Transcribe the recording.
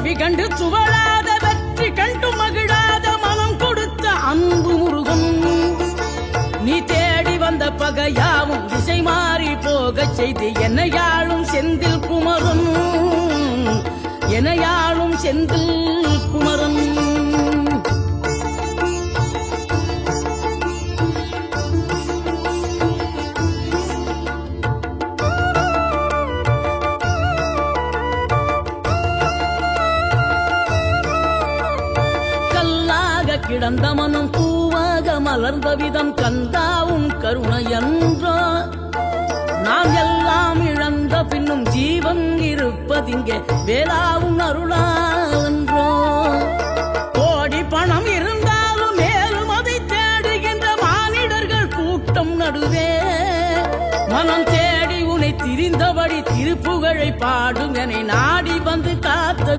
விகண்டு சுவழாத வெற்றி கண்டு மகிழாத மனம் கொடுத்த அன்பு முருகன். நீ தேடி வந்த பகையாவும் திசை மாறி போகச் செய்து என்னையாளும் செந்தில் குமரன், என்னையாளும் செந்தில் குமரன். கிடந்த மனம் பூவாக மலர்ந்த விதம் கந்தாவும் கருணை என்றோ. நாம் எல்லாம் இழந்த பின்னும் ஜீவன் இருப்பதிங்கே வேளாவும் அருள